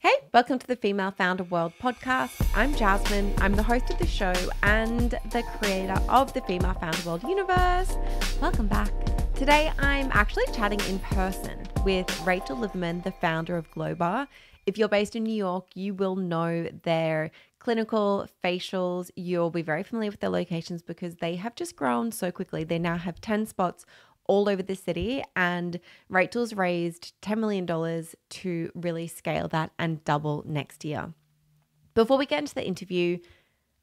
Hey, welcome to the Female Founder World podcast. I'm Jasmine. I'm the host of the show and the creator of the Female Founder World universe. Welcome back. Today, I'm actually chatting in person with Rachel Liverman, the founder of Glowbar. If you're based in New York, you will know their clinical facials. You'll be very familiar with their locations because they have just grown so quickly. They now have 10 spots all over the city, and Rachel's raised $10 million to really scale that and double next year. Before we get into the interview,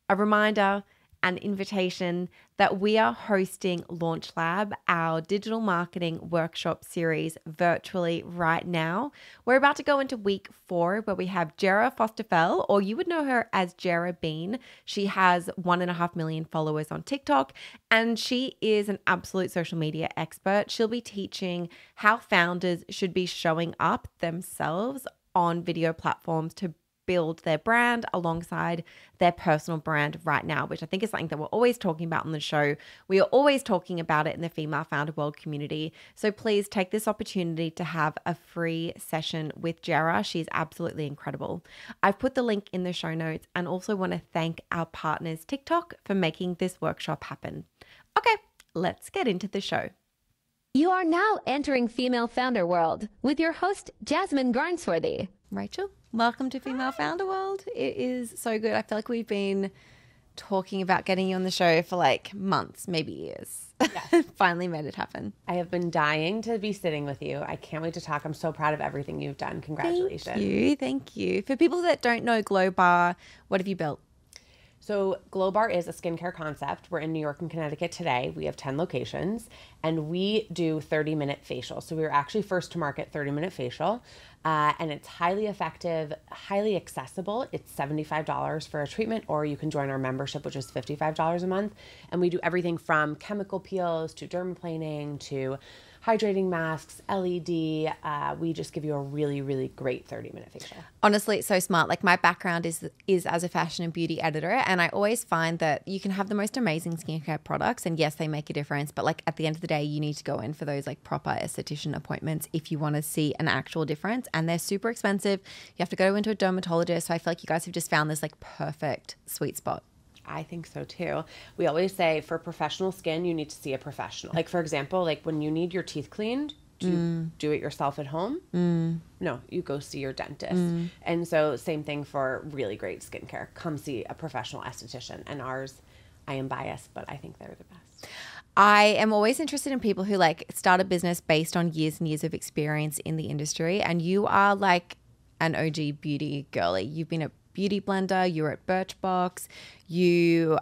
a reminder, an invitation that we are hosting Launch Lab, our digital marketing workshop series, virtually right now. We're about to go into week 4 where we have Jera Fosterfell, or you would know her as Jera Bean. She has 1.5 million followers on TikTok, and she is an absolute social media expert. She'll be teaching how founders should be showing up themselves on video platforms to build their brand alongside their personal brand right now, which I think is something that we're always talking about on the show. We are always talking about it in the Female Founder World community. So please take this opportunity to have a free session with Jera. She's absolutely incredible. I've put the link in the show notes and also want to thank our partners TikTok for making this workshop happen. Okay, let's get into the show. You are now entering Female Founder World with your host, Jasmine Garnsworthy. Rachel, welcome to Female Founder World. It is so good. I feel like we've been talking about getting you on the show for like months, maybe years. Yes. Finally made it happen. I have been dying to be sitting with you. I can't wait to talk. I'm so proud of everything you've done. Congratulations. Thank you. For people that don't know Glowbar, what have you built? So Glowbar is a skincare concept. We're in New York and Connecticut today. We have 10 locations and we do 30-minute facials. So we were actually first to market 30-minute facial and it's highly effective, highly accessible. It's $75 for a treatment, or you can join our membership, which is $55 a month. And we do everything from chemical peels to dermaplaning to hydrating masks, LED. We just give you a really, really great 30-minute facial. Honestly, it's so smart. Like my background is as a fashion and beauty editor, and I always find that you can have the most amazing skincare products, and yes, they make a difference, but like at the end of the day, you need to go in for those like proper esthetician appointments if you want to see an actual difference, and they're super expensive. You have to go into a dermatologist, so I feel like you guys have just found this like perfect sweet spot. I think so too. We always say for professional skin, you need to see a professional. Like for example, like when you need your teeth cleaned, do you do it yourself at home? No, you go see your dentist. And so same thing for really great skincare. Come see a professional esthetician. And ours, I am biased, but I think they're the best. I am always interested in people who like start a business based on years and years of experience in the industry. And you are like an OG beauty girly. You've been a Beauty Blender, you're at Birchbox, you're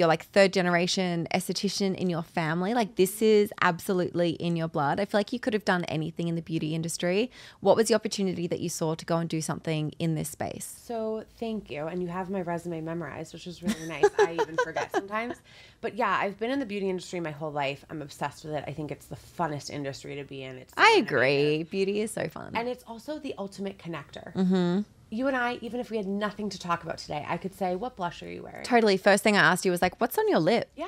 like third generation esthetician in your family. Like this is absolutely in your blood. I feel like you could have done anything in the beauty industry. What was the opportunity that you saw to go and do something in this space? So thank you. And you have my resume memorized, which is really nice. I even forget sometimes. But yeah, I've been in the beauty industry my whole life. I'm obsessed with it. I think it's the funnest industry to be in. I agree. Beauty is so fun. And it's also the ultimate connector. You and I, even if we had nothing to talk about today, I could say, what blush are you wearing? Totally. First thing I asked you was like, what's on your lip? Yeah.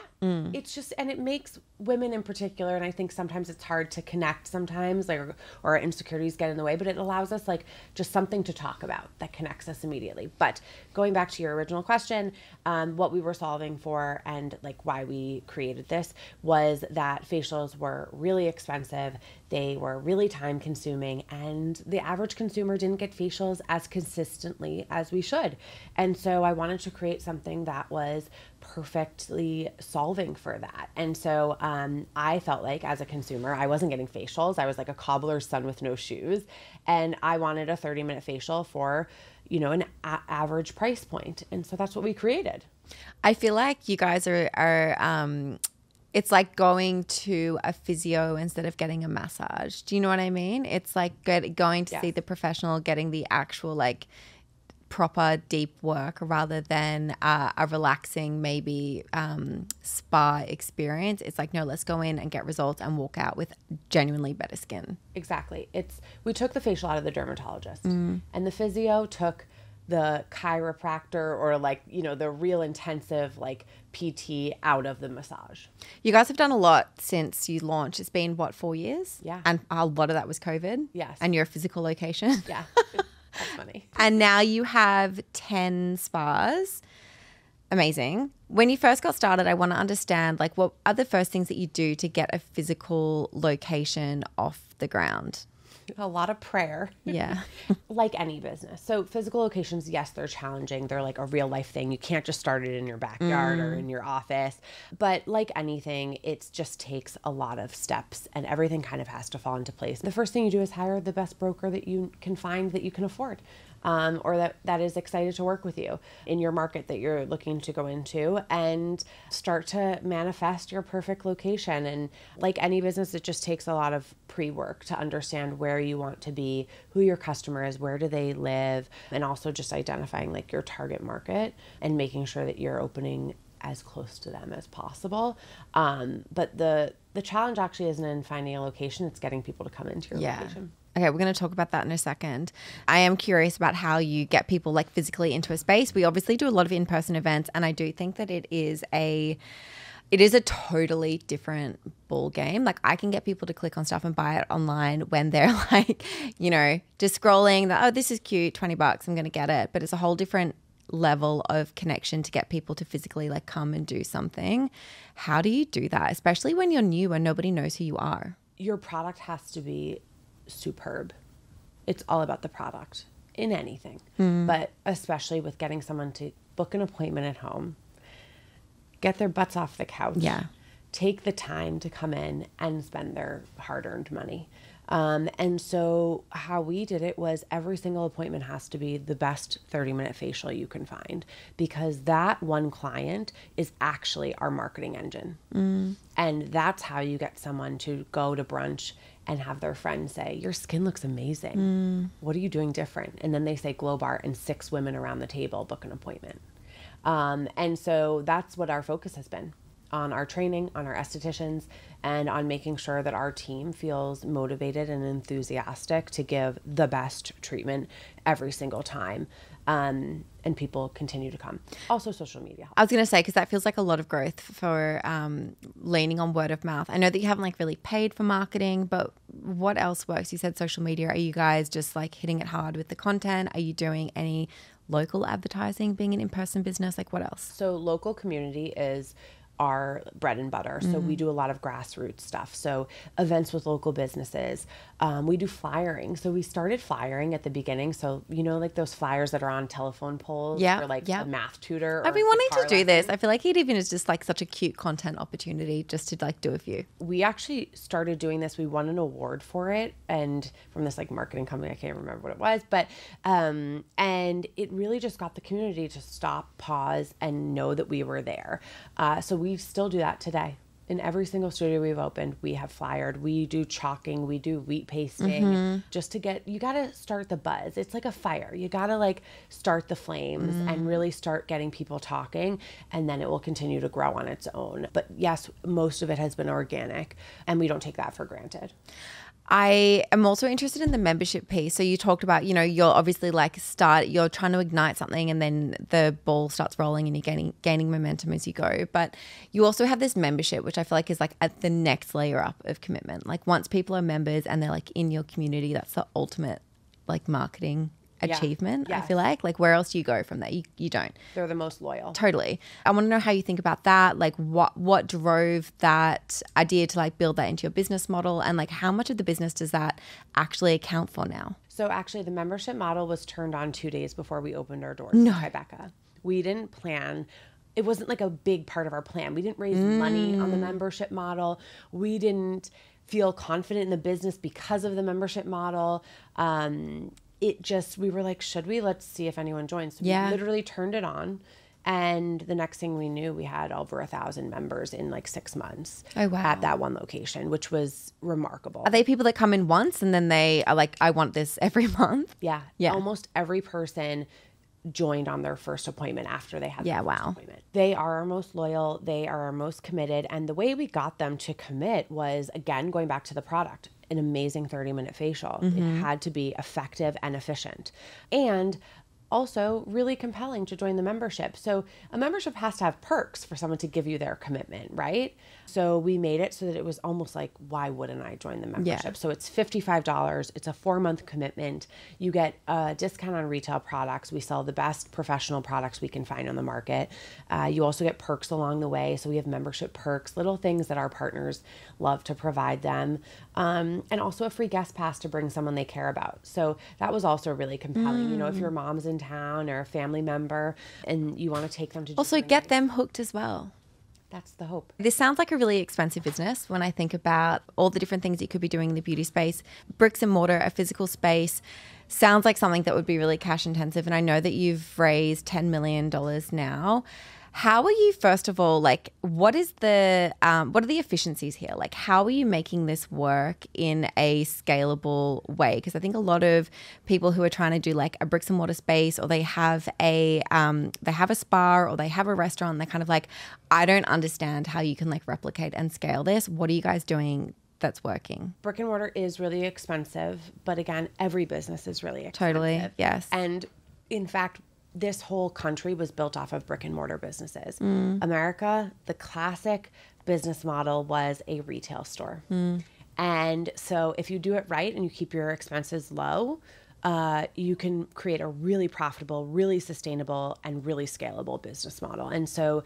It's just, and it makes women in particular, and I think sometimes it's hard to connect sometimes, like, or our insecurities get in the way, but it allows us like just something to talk about that connects us immediately. But going back to your original question, what we were solving for and like why we created this was that facials were really expensive. They were really time consuming, and the average consumer didn't get facials as consistently as we should. And so I wanted to create something that was perfectly solving for that. And so I felt like as a consumer, I wasn't getting facials. I was like a cobbler's son with no shoes. And I wanted a 30-minute facial for, you know, an average price point. And so that's what we created. I feel like you guys are it's like going to a physio instead of getting a massage. Do you know what I mean? It's like going to see the professional, getting the actual like proper deep work rather than a relaxing maybe spa experience. It's like, no, let's go in and get results and walk out with genuinely better skin. Exactly. We took the facial out of the dermatologist and the physio took the chiropractor or like, you know, the real intensive like PT out of the massage. You guys have done a lot since you launched. It's been what, 4 years? Yeah. And a lot of that was COVID? Yes. And you're a physical location? Yeah. funny. And now you have 10 spas. Amazing. When you first got started, I want to understand, like, what are the first things that you do to get a physical location off the ground? A lot of prayer. Yeah. Like any business. So physical locations, yes, they're challenging. They're like a real life thing. You can't just start it in your backyard or in your office. But like anything, it just takes a lot of steps and everything kind of has to fall into place. The first thing you do is hire the best broker that you can find that you can afford. Or that is excited to work with you in your market that you're looking to go into, and start to manifest your perfect location. And like any business, it just takes a lot of pre-work to understand where you want to be, who your customer is, where do they live, and also just identifying like your target market and making sure that you're opening as close to them as possible. But the challenge actually isn't in finding a location, it's getting people to come into your location. Okay, we're going to talk about that in a second. I am curious about how you get people like physically into a space. We obviously do a lot of in-person events, and I do think that it is a totally different ball game. Like, I can get people to click on stuff and buy it online when they're like, you know, just scrolling, oh, this is cute, $20, I'm going to get it. But it's a whole different level of connection to get people to physically like come and do something. How do you do that, especially when you're new and nobody knows who you are? Your product has to be superb. It's all about the product in anything, but especially with getting someone to book an appointment at home, get their butts off the couch, take the time to come in and spend their hard-earned money. And so how we did it was every single appointment has to be the best 30-minute facial you can find, because that one client is actually our marketing engine. And that's how you get someone to go to brunch and have their friend say, your skin looks amazing. What are you doing different? And then they say Glowbar, and 6 women around the table book an appointment. And so that's what our focus has been on our training, on our estheticians, and on making sure that our team feels motivated and enthusiastic to give the best treatment every single time. And people continue to come. Also social media. I was going to say, because that feels like a lot of growth for leaning on word of mouth. I know that you haven't like really paid for marketing, but what else works? You said social media. Are you guys just like hitting it hard with the content? Are you doing any local advertising, being an in-person business? Like, what else? So local community is our bread and butter. So we do a lot of grassroots stuff. So events with local businesses. We do flyering. So we started flyering at the beginning. So, you know, like those flyers that are on telephone poles for like a math tutor. I've been wanting to do this. I feel like it even is just like such a cute content opportunity just to like do a few. We actually started doing this. We won an award for it, and from this like marketing company, I can't remember what it was, but and it really just got the community to stop, pause, and know that we were there. So we still do that today. In every single studio we've opened, we have flyered. We do chalking. We do wheat pasting just to get, you got to start the buzz. It's like a fire. You got to like start the flames and really start getting people talking, and then it will continue to grow on its own. But yes, most of it has been organic, and we don't take that for granted. I am also interested in the membership piece. So you talked about, you know, you're obviously like you're trying to ignite something, and then the ball starts rolling and you're gaining momentum as you go. But you also have this membership, which I feel like is like at the next layer up of commitment. Like once people are members and they're like in your community, that's the ultimate like marketing achievement. Yes. I feel like where else do you go from that? You don't. They're the most loyal. Totally. I want to know how you think about that. Like what drove that idea to like build that into your business model, and like how much of the business does that actually account for now? So actually the membership model was turned on 2 days before we opened our doors in Tribeca. We didn't plan. It wasn't like a big part of our plan. We didn't raise money on the membership model. We didn't feel confident in the business because of the membership model. We were like, let's see if anyone joins. So we literally turned it on, and the next thing we knew, we had over 1,000 members in like 6 months at that one location, which was remarkable. Are they people that come in once and then they are like, I want this every month? Yeah. Almost every person joined on their first appointment after they had their first appointment. They are our most loyal. They are our most committed. And the way we got them to commit was, again, going back to the product. An amazing 30-minute facial. It had to be effective and efficient. And also really compelling to join the membership. So a membership has to have perks for someone to give you their commitment, right? So we made it so that it was almost like, why wouldn't I join the membership? Yeah. So it's $55. It's a 4-month commitment. You get a discount on retail products. We sell the best professional products we can find on the market. You also get perks along the way. So we have membership perks, little things that our partners love to provide them. And also a free guest pass to bring someone they care about. So that was also really compelling. You know, if your mom's in town or a family member and you want to take them to Also get them hooked as well. That's the hope. This sounds like a really expensive business when I think about all the different things you could be doing in the beauty space. Bricks and mortar, a physical space, sounds like something that would be really cash intensive. And I know that you've raised $10 million now. How are you, first of all, like, what are the efficiencies here? Like, how are you making this work in a scalable way? Because I think a lot of people who are trying to do like a bricks and mortar space, or they have a spa, or they have a restaurant, they're kind of like, I don't understand how you can like replicate and scale this. What are you guys doing that's working? Brick and mortar is really expensive, but again, every business is really expensive. Totally, yes. And in fact, this whole country was built off of brick and mortar businesses. America, the classic business model was a retail store. And so if you do it right and you keep your expenses low, you can create a really profitable, really sustainable, and really scalable business model. And so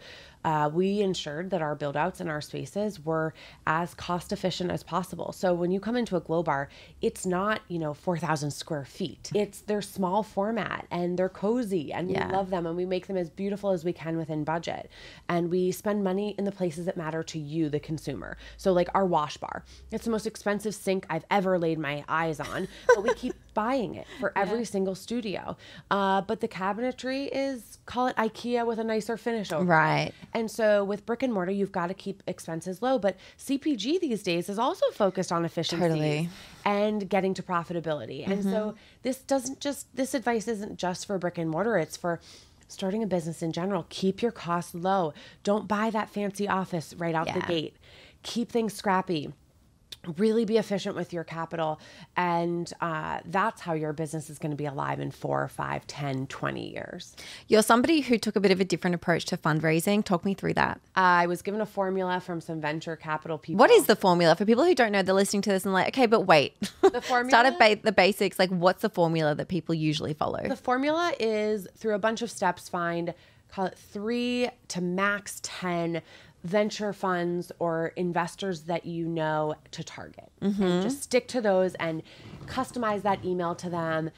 we ensured that our build outs and our spaces were as cost efficient as possible. So when you come into a Glowbar, it's not, 4,000 square feet. They're small format and they're cozy and we love them and we make them as beautiful as we can within budget. And we spend money in the places that matter to you, the consumer. So like our wash bar, it's the most expensive sink I've ever laid my eyes on, but we keep buying it for every single studio. But the cabinetry is, call it IKEA with a nicer finish over it. Right. And so with brick and mortar, you've got to keep expenses low. But CPG these days is also focused on efficiency and getting to profitability. And so this advice isn't just for brick and mortar. It's for starting a business in general. Keep your costs low. Don't buy that fancy office right out the gate. Keep things scrappy. Really be efficient with your capital. And that's how your business is going to be alive in 4, 5, 10, 20 years. You're somebody who took a bit of a different approach to fundraising. Talk me through that. I was given a formula from some venture capital people. What is the formula? For people who don't know, they're listening to this and like, okay, but wait. The formula? Start at the basics. Like, what's the formula that people usually follow? The formula is through a bunch of steps, call it 3 to max 10 venture funds or investors that you know to target. And just stick to those and customize that email to them.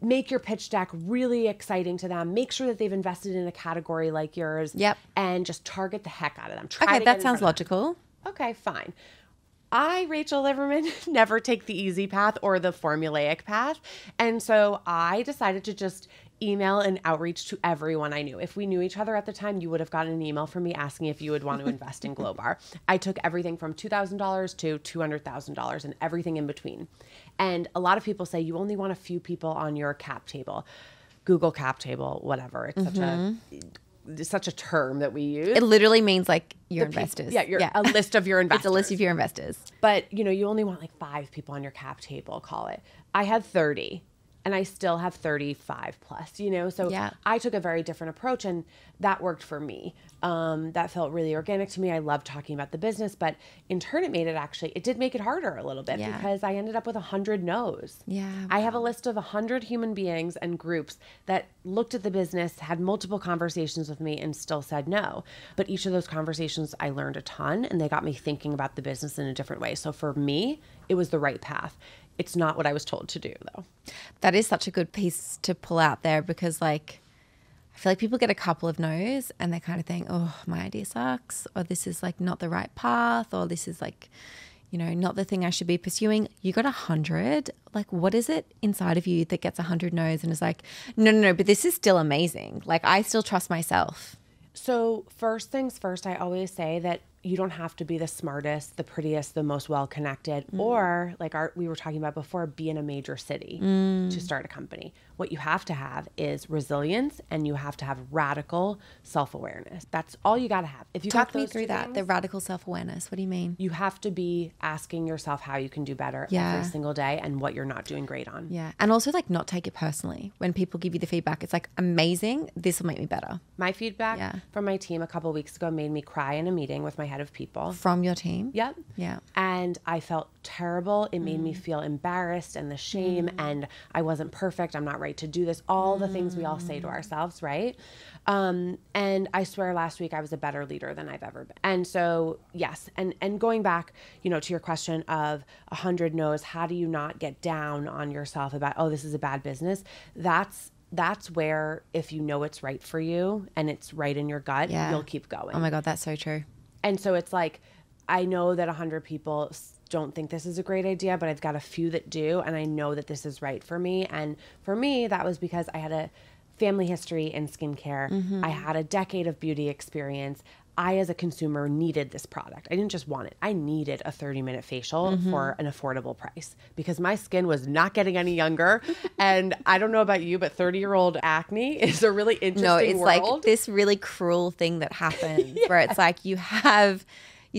Make your pitch deck really exciting to them. Make sure that they've invested in a category like yours. Yep. And just target the heck out of them. Okay, that sounds logical. Okay, fine. I, Rachel Liverman, never take the easy path or the formulaic path. And so I decided to just email and outreach to everyone I knew. If we knew each other at the time, you would have gotten an email from me asking if you would want to invest in Glowbar. I took everything from $2,000 to $200,000 and everything in between. And a lot of people say you only want a few people on your cap table. Google cap table, whatever. It's such a term that we use. It literally means like your investors. A list of your investors. It's a list of your investors. But, you only want like 5 people on your cap table, call it. I had 30. And I still have 35 plus, So I took a very different approach and that worked for me. That felt really organic to me. I loved talking about the business, but in turn it did make it harder a little bit because I ended up with 100 no's. Yeah. I have a list of 100 human beings and groups that looked at the business, had multiple conversations with me and still said no. But each of those conversations, I learned a ton and they got me thinking about the business in a different way. So for me, it was the right path. It's not what I was told to do, though. That is such a good piece to pull out there because, like, I feel like people get a couple of no's and they kind of think, oh, my idea sucks, or this is, like, not the right path, or this is, like, not the thing I should be pursuing. You got 100. Like, what is it inside of you that gets 100 no's and is like, no, but this is still amazing. Like, I still trust myself. So first things first, I always say that, you don't have to be the smartest, the prettiest, the most well-connected, or like we were talking about before, be in a major city to start a company. What you have to have is resilience, and you have to have radical self-awareness. That's all you got to have. If you Talk got me those through two that, things, the radical self-awareness. What do you mean? you have to be asking yourself how you can do better every single day and what you're not doing great on. Yeah. And also like not take it personally. When people give you the feedback, it's like, amazing, this will make me better. My feedback from my team a couple of weeks ago made me cry in a meeting with my head of people. From your team? Yep. Yeah. And I felt terrible. It made me feel embarrassed and the shame, and I wasn't perfect. I'm not right to do this. All the things we all say to ourselves, right? And I swear last week I was a better leader than I've ever been. And so, yes. And going back, you know, to your question of 100 no's, how do you not get down on yourself about, oh, this is a bad business? That's where, if you know it's right for you and it's right in your gut, you'll keep going. Oh my God, that's so true. And so it's like, I know that 100 people don't think this is a great idea, but I've got a few that do, and I know that this is right for me. And for me, that was because I had a family history in skincare. I had a decade of beauty experience. I, as a consumer, needed this product. I didn't just want it. I needed a 30-minute facial for an affordable price because my skin was not getting any younger. And I don't know about you, but 30-year-old acne is a really interesting world. No, it's like this really cruel thing that happens where it's like you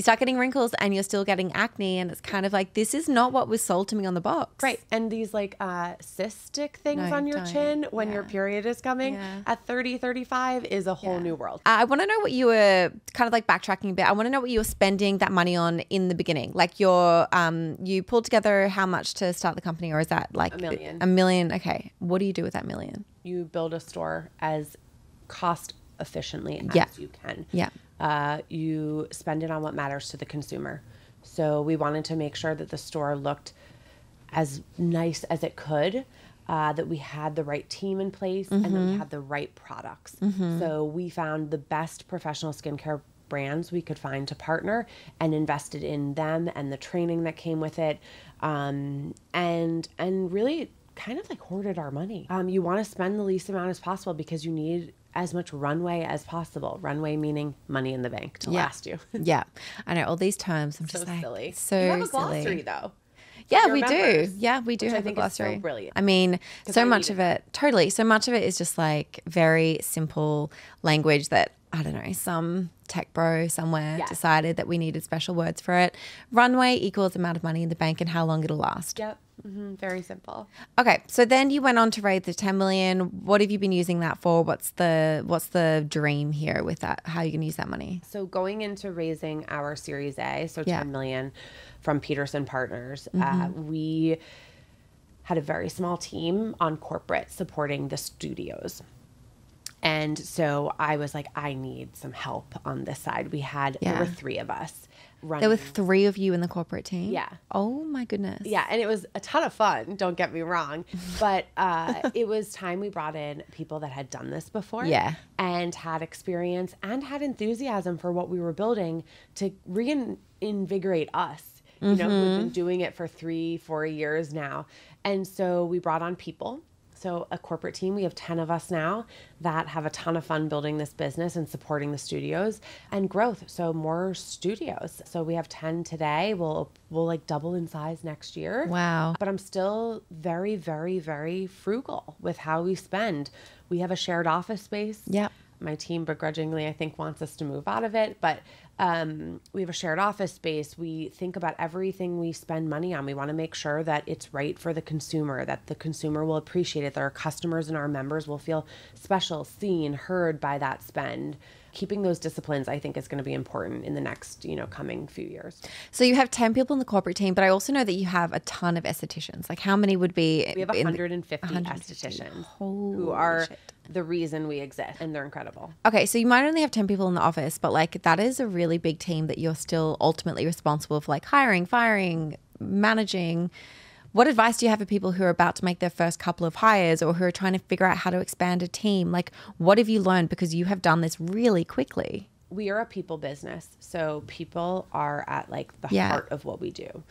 start getting wrinkles and you're still getting acne, and it's kind of like, this is not what was sold to me on the box. Right. And these like cystic things on your chin when your period is coming at 30, 35 is a whole new world. I want to know what you were kind of like backtracking a bit. I want to know what you were spending that money on in the beginning. Like you pulled together how much to start the company, or is that like $1 million? $1 million. Okay. What do you do with that $1 million? You build a store as cost efficiently as you can. Yeah. You spend it on what matters to the consumer. So we wanted to make sure that the store looked as nice as it could, that we had the right team in place, and that we had the right products. So we found the best professional skincare brands we could find to partner and invested in them and the training that came with it, and really kind of like hoarded our money. You want to spend the least amount as possible because you need as much runway as possible. Runway meaning money in the bank to last you. Yeah. I know all these terms. I'm So just like, silly. So you have a silly. glossary though. Yeah, your we members, do. Yeah, we do which have I think a glossary. is so brilliant. I mean, so I much need of it, totally. So much of it is just like very simple language that, I don't know, some tech bro somewhere decided that we needed special words for it. Runway equals the amount of money in the bank and how long it'll last. Yep. Very simple. Okay, so then you went on to raise the 10 million. What have you been using that for? What's the dream here with that? How are you going to use that money? So going into raising our Series A, so 10 million from Peterson Partners, we had a very small team on corporate supporting the studios. And so I was like, I need some help on this side. There were 3 of us running. There were 3 of you in the corporate team? Yeah. Oh my goodness. Yeah, and it was a ton of fun, don't get me wrong. But it was time we brought in people that had done this before. Yeah. And had experience and had enthusiasm for what we were building to reinvigorate us. You know, who've been doing it for 3-4 years now. And so we brought on people. So a corporate team, we have 10 of us now that have a ton of fun building this business and supporting the studios and growth. So more studios. So we have 10 today. We'll like double in size next year. Wow. But I'm still very, very, very frugal with how we spend. We have a shared office space. Yeah. My team begrudgingly, I think, wants us to move out of it, but we have a shared office space. We think about everything we spend money on. We want to make sure that it's right for the consumer, that the consumer will appreciate it, that our customers and our members will feel special, seen, heard by that spend. Keeping those disciplines, I think, is going to be important in the next, coming few years. So you have 10 people in the corporate team, but I also know that you have a ton of aestheticians. Like how many would be? We have 150 aestheticians who are the reason we exist, and they're incredible. Okay, so you might only have 10 people in the office, but like that is a really big team that you're still ultimately responsible for, like hiring, firing, managing. What advice do you have for people who are about to make their first couple of hires or who are trying to figure out how to expand a team? Like, what have you learned because you have done this really quickly? We are a people business, so people are at like the heart of what we do.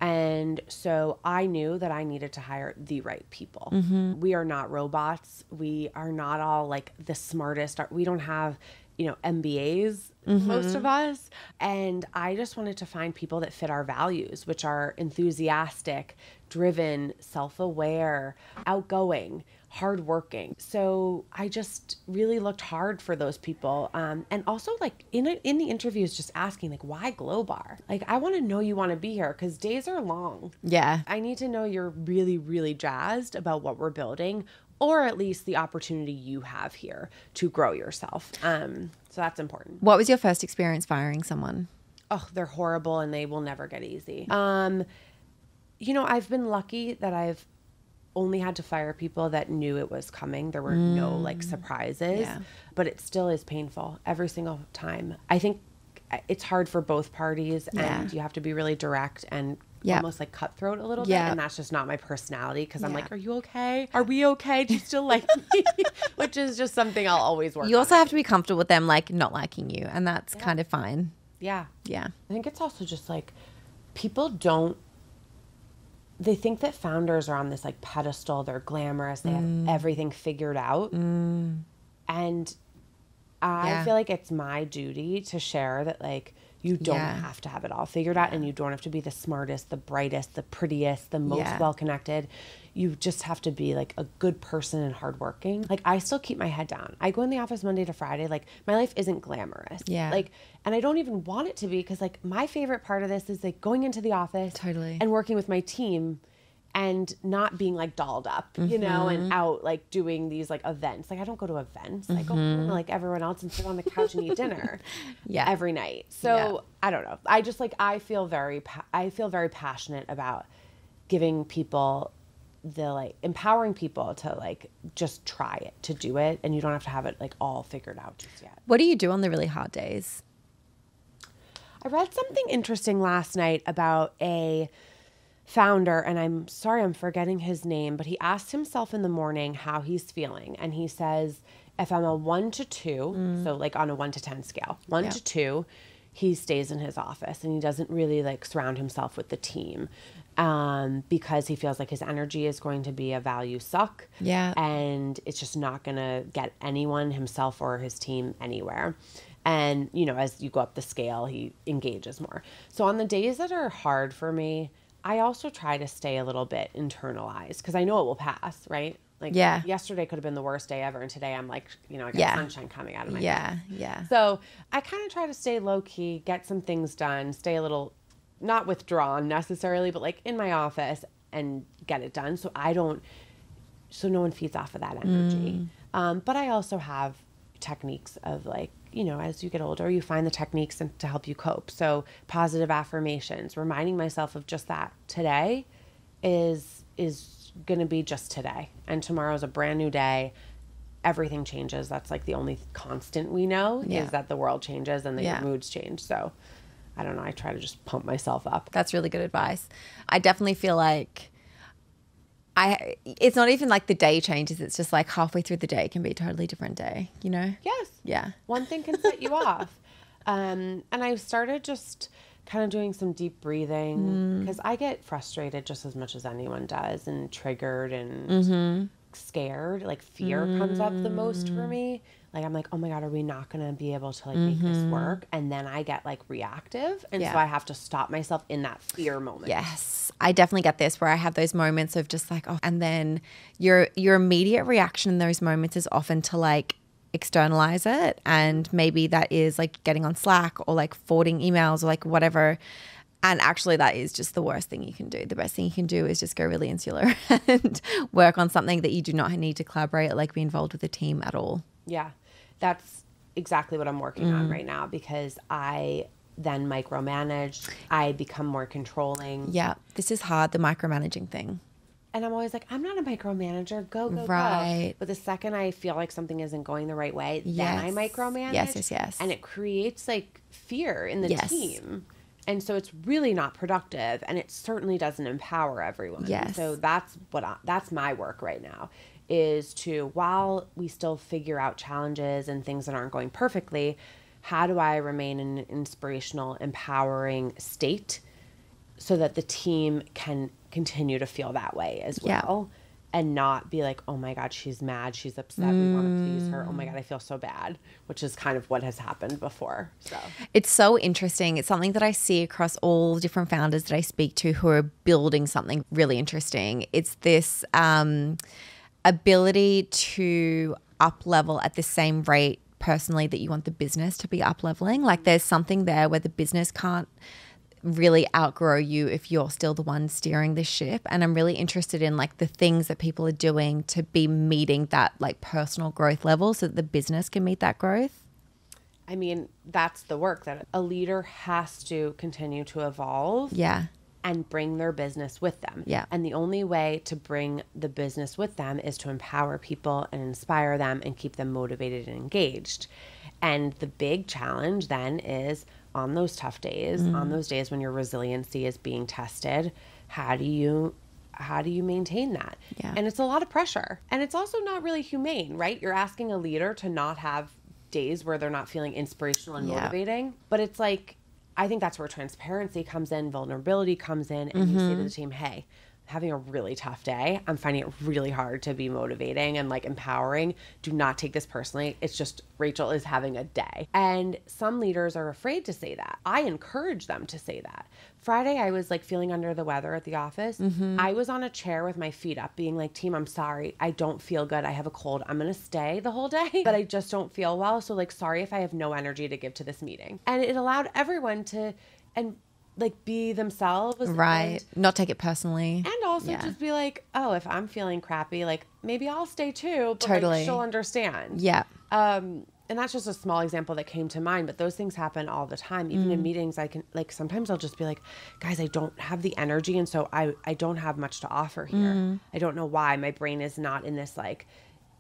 And so I knew that I needed to hire the right people. We are not robots. We are not all like the smartest. We don't have, MBAs, most of us. And I just wanted to find people that fit our values, which are enthusiastic, driven, self-aware, outgoing, hardworking. So I just really looked hard for those people. And also like in the interviews, just asking like, why Glowbar? Like, I want to know you want to be here because days are long. Yeah. I need to know you're really, really jazzed about what we're building, or at least the opportunity you have here to grow yourself. So that's important. What was your first experience firing someone? Oh, they're horrible and they will never get easy. I've been lucky that I've only had to fire people that knew it was coming. There were no like surprises, but it still is painful every single time. I think it's hard for both parties and you have to be really direct and almost like cutthroat a little bit. And that's just not my personality because I'm like, are you okay? Are we okay? Do you still like me? Which is just something I'll always work on. You also have to be comfortable with them like not liking you, and that's kind of fine. Yeah. Yeah. I think it's also just like they think that founders are on this like pedestal. They're glamorous. They have everything figured out. And I feel like it's my duty to share that like you don't have to have it all figured out and you don't have to be the smartest, the brightest, the prettiest, the most well-connected. You just have to be like a good person and hardworking. Like I still keep my head down. I go in the office Monday to Friday. Like my life isn't glamorous. Yeah. Like, and I don't even want it to be because like my favorite part of this is like going into the office and working with my team and not being like dolled up, and out like doing these like events. Like I don't go to events. I go home like everyone else and sit on the couch and eat dinner every night. So I don't know. I just like, I feel very passionate about giving people the like empowering people to like just try it, to do it. And you don't have to have it like all figured out just yet. What do you do on the really hard days? I read something interesting last night about a founder, and I'm sorry I'm forgetting his name, but he asked himself in the morning how he's feeling. And he says, if I'm a 1 to 2, so like on a 1 to 10 scale, 1 to 2, he stays in his office and he doesn't really like surround himself with the team because he feels like his energy is going to be a value suck. Yeah. And it's just not going to get anyone, himself or his team, anywhere. And, as you go up the scale, he engages more. So on the days that are hard for me, I also try to stay a little bit internalized because I know it will pass, right? Like yesterday could have been the worst day ever. And today I'm like, I got sunshine coming out of my face. Yeah. So I kind of try to stay low key, get some things done, stay a little, not withdrawn necessarily, but like in my office and get it done. So no one feeds off of that energy. But I also have techniques of like, as you get older, you find the techniques to help you cope. So positive affirmations, reminding myself of just that today is going to be just today. And tomorrow's a brand new day. Everything changes. That's like the only constant we know is that the world changes and your moods change. So I don't know. I try to just pump myself up. That's really good advice. I definitely feel like it's not even like the day changes. It's just like halfway through the day can be a totally different day, Yes. Yeah. One thing can set you off. And I started just kind of doing some deep breathing because I get frustrated just as much as anyone does and triggered and scared. Like fear comes up the most for me. Like I'm like, oh my God, are we not going to be able to like make this work? And then I get like reactive. And so I have to stop myself in that fear moment. Yes. I definitely get this where I have those moments of just like, and then your immediate reaction in those moments is often to like externalize it. And maybe that is like getting on Slack or like forwarding emails or like whatever. And actually that is just the worst thing you can do. The best thing you can do is just go really insular and work on something that you do not need to collaborate or like be involved with a team at all. Yeah, that's exactly what I'm working on right now because I then micromanage. I become more controlling. Yeah, this is hard, the micromanaging thing. And I'm always like, I'm not a micromanager. Go. Right. But the second I feel like something isn't going the right way, then I micromanage. Yes. And it creates like fear in the team. And so it's really not productive and it certainly doesn't empower everyone. Yes. So that's my work right now is to, while we still figure out challenges and things that aren't going perfectly, how do I remain in an inspirational, empowering state so that the team can continue to feel that way as well? and not be like, oh my God, she's mad, she's upset, we want to please her. Oh my God, I feel so bad, which is kind of what has happened before. So it's so interesting. It's something that I see across all different founders that I speak to who are building something really interesting. It's this ability to up level at the same rate personally that you want the business to be up leveling. Like there's something there where the business can't really outgrow you if you're still the one steering the ship. And I'm really interested in like the things that people are doing to be meeting that like personal growth level so that the business can meet that growth. I mean, that's the work that a leader has to continue to evolve. Yeah. And bring their business with them. Yeah. And the only way to bring the business with them is to empower people and inspire them and keep them motivated and engaged. And the big challenge then is on those tough days, on those days when your resiliency is being tested, how do you maintain that? Yeah. And it's a lot of pressure. And it's also not really humane, right? You're asking a leader to not have days where they're not feeling inspirational and motivating. But it's like, I think that's where transparency comes in, vulnerability comes in, and you say to the team, hey, having a really tough day. I'm finding it really hard to be motivating and like empowering. Do not take this personally. It's just Rachel is having a day. And some leaders are afraid to say that. I encourage them to say that. Friday, I was like feeling under the weather at the office. I was on a chair with my feet up being like, team, I'm sorry. I don't feel good. I have a cold. I'm going to stay the whole day, but I just don't feel well. So like, sorry if I have no energy to give to this meeting. And it allowed everyone to, and like be themselves. Right. Not take it personally. And also just be like, oh, if I'm feeling crappy, like maybe I'll stay too. But Totally. like, she'll understand. Yeah. And that's just a small example that came to mind, but those things happen all the time. Even in meetings, I can like, sometimes I'll just be like, guys, I don't have the energy. And so I don't have much to offer here. I don't know why my brain is not in this like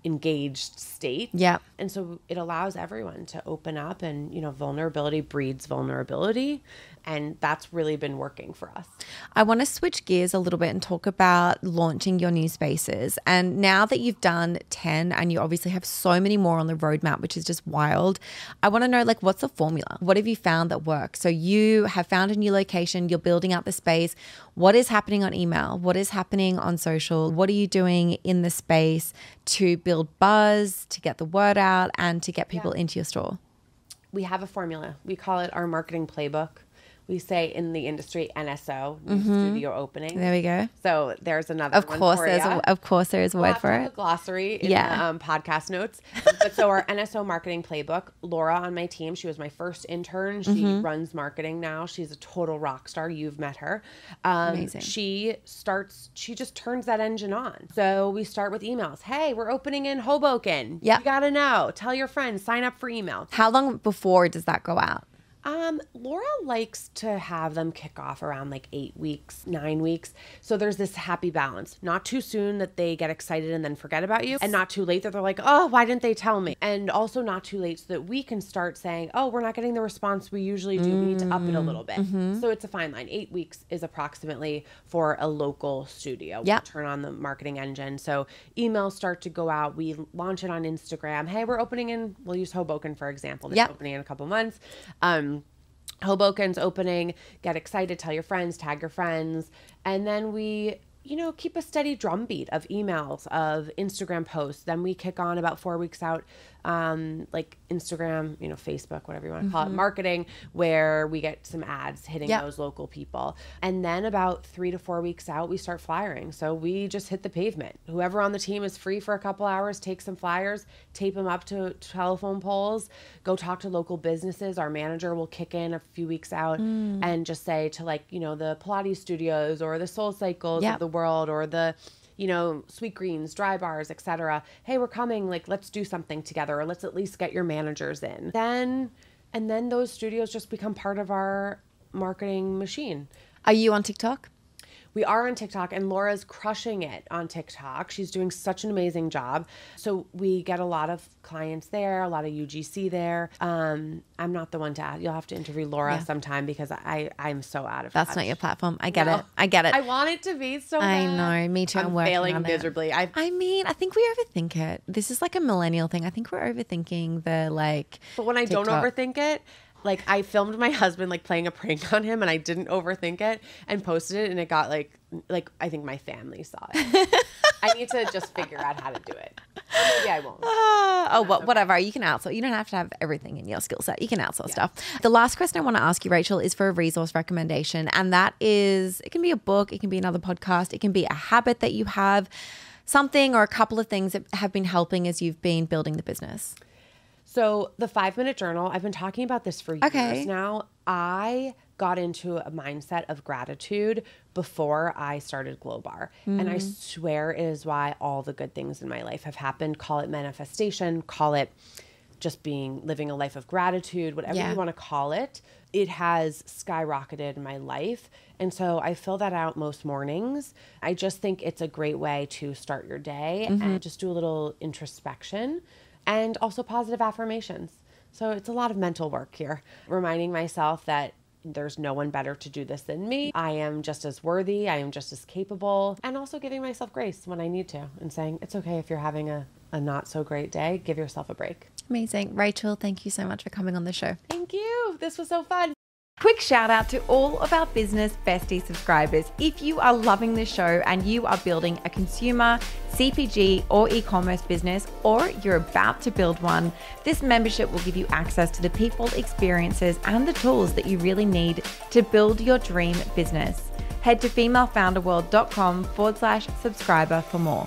engaged state. Yeah. And so it allows everyone to open up, and, you know, vulnerability breeds vulnerability. And that's really been working for us. I want to switch gears a little bit and talk about launching your new spaces. And now that you've done 10 and you obviously have so many more on the roadmap, which is just wild, I want to know, like, what's the formula? What have you found that works? So you have found a new location, you're building out the space. What is happening on email? What is happening on social? What are you doing in the space to build buzz, to get the word out, and to get people into your store? We have a formula. We call it our marketing playbook. We say in the industry, NSO, new studio opening. There we go. So there's another Of one course, for there's ya. of course there is a We'll word have for to have it. a glossary in the podcast notes. But so our NSO marketing playbook, Laura on my team, she was my first intern. She runs marketing now. She's a total rock star. You've met her. Amazing. She just turns that engine on. So we start with emails. Hey, we're opening in Hoboken. Yeah. You got to know. Tell your friends. Sign up for email. How long before does that go out? Laura likes to have them kick off around like 8 weeks, 9 weeks. So there's this happy balance. Not too soon that they get excited and then forget about you, and not too late that they're like, oh, why didn't they tell me? And also not too late so that we can start saying, oh, we're not getting the response we usually do. We need to up it a little bit. So it's a fine line. 8 weeks is approximately for a local studio. Yeah. We'll turn on the marketing engine. So emails start to go out. We launch it on Instagram. Hey, we're opening in, we'll use Hoboken, for example. That's opening in a couple months. Hoboken's opening, get excited, tell your friends, tag your friends. And then we, you know, keep a steady drumbeat of emails, of Instagram posts. Then we kick on about 4 weeks out, like Instagram, you know, Facebook, whatever you want to call it, marketing, where we get some ads hitting those local people. And then about 3 to 4 weeks out, we start flyering. So we just hit the pavement. Whoever on the team is free for a couple hours, take some flyers, tape them up to telephone poles, go talk to local businesses. Our manager will kick in a few weeks out and just say to, like, you know, the Pilates studios or the Soul Cycles of the world, or the, you know, Sweet Greens, Dry Bars, etc. Hey, we're coming. Like, let's do something together, or let's at least get your managers in. And then those studios just become part of our marketing machine. Are you on TikTok? We are on TikTok, and Laura's crushing it on TikTok. She's doing such an amazing job. So we get a lot of clients there, a lot of UGC there. I'm not the one to add. You'll have to interview Laura sometime, because I'm so out of That's touch. not your platform. I get it. I get it. I want it to be so I bad. know. Me too. I'm working failing on it. miserably. I mean, I think we overthink it. This is like a millennial thing. I think we're overthinking the, like. But when I don't TikTok. overthink it, Like I filmed my husband like playing a prank on him and I didn't overthink it and posted it and it got like I think my family saw it. I need to just figure out how to do it. Maybe I won't. Whatever. You can outsource. You don't have to have everything in your skill set. You can outsource stuff. The last question I want to ask you, Rachel, is for a resource recommendation. And that is, it can be a book, it can be another podcast, it can be a habit that you have, something or a couple of things that have been helping as you've been building the business. So the 5-minute journal, I've been talking about this for years now. I got into a mindset of gratitude before I started Glowbar. And I swear it is why all the good things in my life have happened. Call it manifestation, call it just living a life of gratitude, whatever you want to call it. It has skyrocketed in my life. And so I fill that out most mornings. I just think it's a great way to start your day and just do a little introspection. And also positive affirmations. So it's a lot of mental work here. Reminding myself that there's no one better to do this than me. I am just as worthy. I am just as capable. And also giving myself grace when I need to. And saying, it's okay if you're having a not so great day. Give yourself a break. Amazing. Rachel, thank you so much for coming on the show. Thank you. This was so fun. Quick shout out to all of our Business Bestie subscribers. If you are loving this show and you are building a consumer, CPG or e-commerce business, or you're about to build one, this membership will give you access to the people, experiences, and the tools that you really need to build your dream business. Head to femalefounderworld.com/subscriber for more.